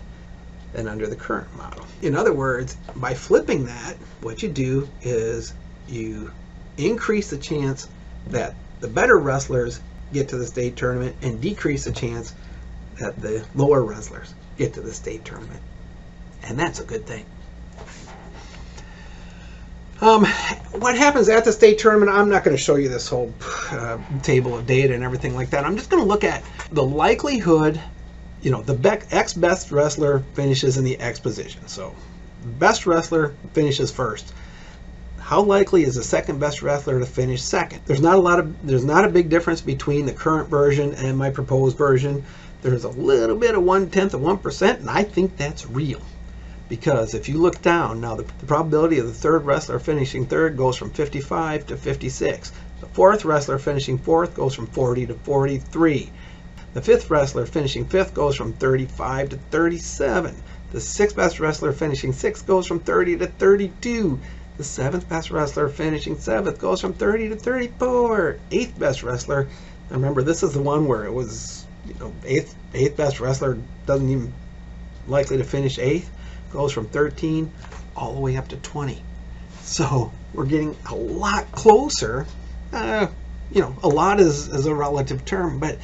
than under the current model. In other words, by flipping that, what you do is you increase the chance that the better wrestlers get to the state tournament and decrease the chance that the lower wrestlers get to the state tournament. And that's a good thing. What happens at the state tournament, I'm not going to show you this whole table of data and everything like that. I'm just going to look at the likelihood, the X best wrestler finishes in the X position. So the best wrestler finishes first. How likely is the second best wrestler to finish second? There's not a big difference between the current version and my proposed version. There's a little bit of 1/10 of 1%, and I think that's real. Because if you look down, now the probability of the third wrestler finishing third goes from 55 to 56. The fourth wrestler finishing fourth goes from 40 to 43. The fifth wrestler finishing fifth goes from 35 to 37. The sixth best wrestler finishing sixth goes from 30 to 32. The seventh best wrestler finishing seventh goes from 30 to 34. Eighth best wrestler, now remember this is the one where it was, eighth best wrestler doesn't even likely to finish eighth, goes from 13 all the way up to 20. So we're getting a lot closer. A lot is a relative term, but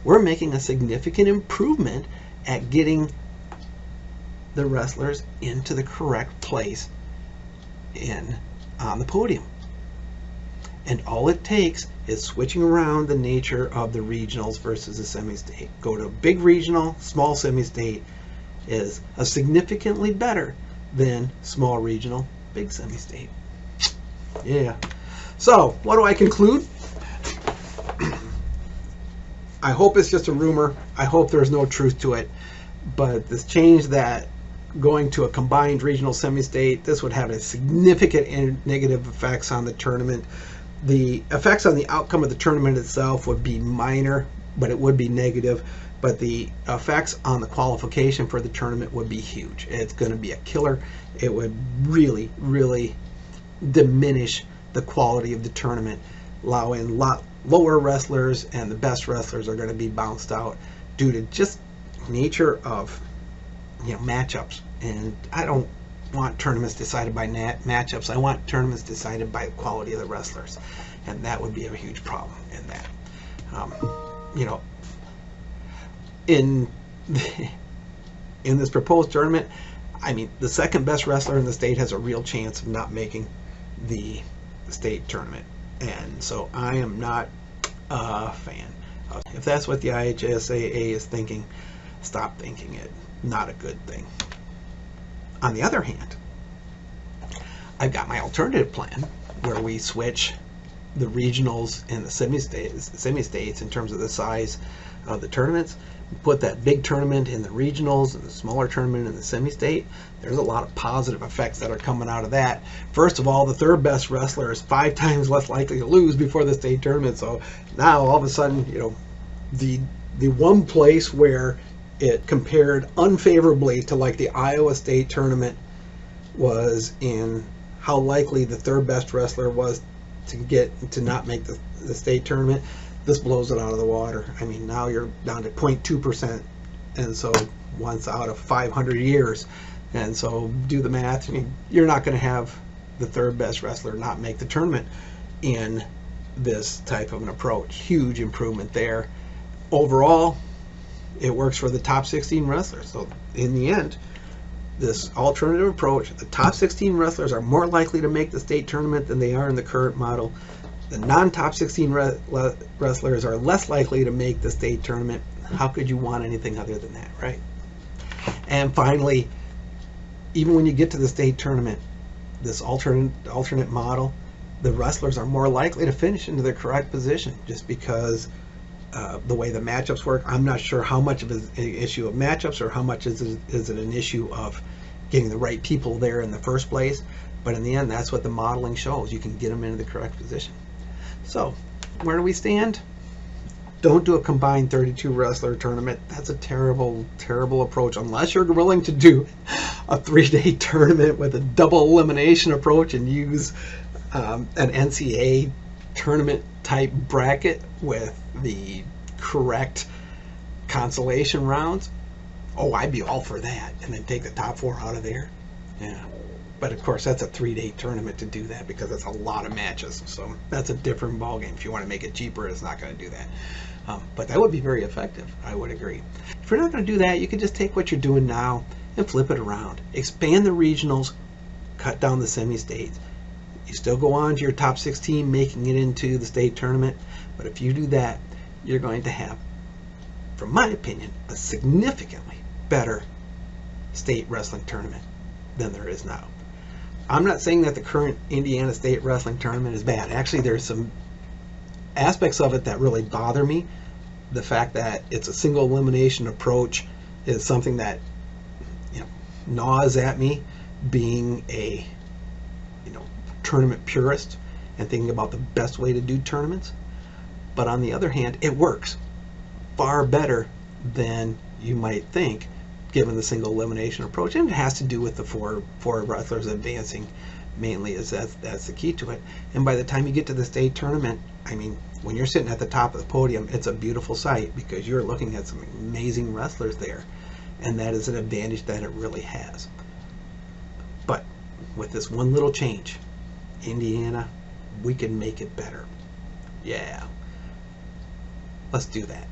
we're making a significant improvement at getting the wrestlers into the correct place on the podium. And all it takes is switching around the nature of the regionals versus the semi-state. Go to big regional, small semi-state is a significantly better than small regional, big semi-state. Yeah. So, what do I conclude? I hope it's just a rumor. I hope there's no truth to it. But this change that going to a combined regional semi-state, this would have a significant negative effects on the tournament. The effects on the outcome of the tournament itself would be minor, but it would be negative. But the effects on the qualification for the tournament would be huge. It's going to be a killer. It would really, really diminish the quality of the tournament, allow in a lot lower wrestlers, and the best wrestlers are going to be bounced out due to just nature of matchups. And I don't want tournaments decided by matchups. I want tournaments decided by the quality of the wrestlers, and that would be a huge problem in that. In this proposed tournament, I mean, the second best wrestler in the state has a real chance of not making the state tournament, and so I am not a fan. If that's what the IHSAA is thinking, stop thinking it. Not a good thing. On the other hand, I've got my alternative plan where we switch the regionals and the semi-states in terms of the size of the tournaments, put that big tournament in the regionals and the smaller tournament in the semi-state, there's a lot of positive effects that are coming out of that. First of all, the third best wrestler is 5 times less likely to lose before the state tournament. So now all of a sudden, the one place where it compared unfavorably to like the Iowa State tournament was in how likely the third best wrestler was to not make the state tournament. This blows it out of the water. I mean, now you're down to 0.2%, and so once out of 500 years. And so do the math. I mean, you're not going to have the third best wrestler not make the tournament in this type of an approach. Huge improvement there. Overall, it works for the top 16 wrestlers. So in the end, this alternative approach, the top 16 wrestlers are more likely to make the state tournament than they are in the current model. The non-top 16 wrestlers are less likely to make the state tournament. How could you want anything other than that, right? And finally, even when you get to the state tournament, this alternate model, the wrestlers are more likely to finish into the correct position just because the way the matchups work. I'm not sure how much of it is an issue of matchups or how much is it an issue of getting the right people there in the first place. But in the end, that's what the modeling shows. You can get them into the correct position. So, where do we stand? Don't do a combined 32 wrestler tournament. That's a terrible, terrible approach unless you're willing to do a 3-day tournament with a double elimination approach and use an NCAA tournament type bracket with the correct consolation rounds. Oh, I'd be all for that. And then take the top 4 out of there. Yeah. But of course, that's a 3-day tournament to do that because that's a lot of matches. So that's a different ballgame. If you want to make it cheaper, it's not going to do that. But that would be very effective. I would agree. If you're not going to do that, you can just take what you're doing now and flip it around. Expand the regionals, cut down the semi-states. You still go on to your top 16, making it into the state tournament. But if you do that, you're going to have, from my opinion, a significantly better state wrestling tournament than there is now. I'm not saying that the current Indiana State Wrestling Tournament is bad. Actually, there's some aspects of it that really bother me. The fact that it's a single elimination approach is something that gnaws at me, being a tournament purist and thinking about the best way to do tournaments. But on the other hand, it works far better than you might think, given the single elimination approach, and it has to do with the four wrestlers advancing mainly, as that's the key to it. And by the time you get to the state tournament, I mean, when you're sitting at the top of the podium, it's a beautiful sight because you're looking at some amazing wrestlers there, and that is an advantage that it really has. But with this one little change, Indiana, we can make it better. Yeah, let's do that.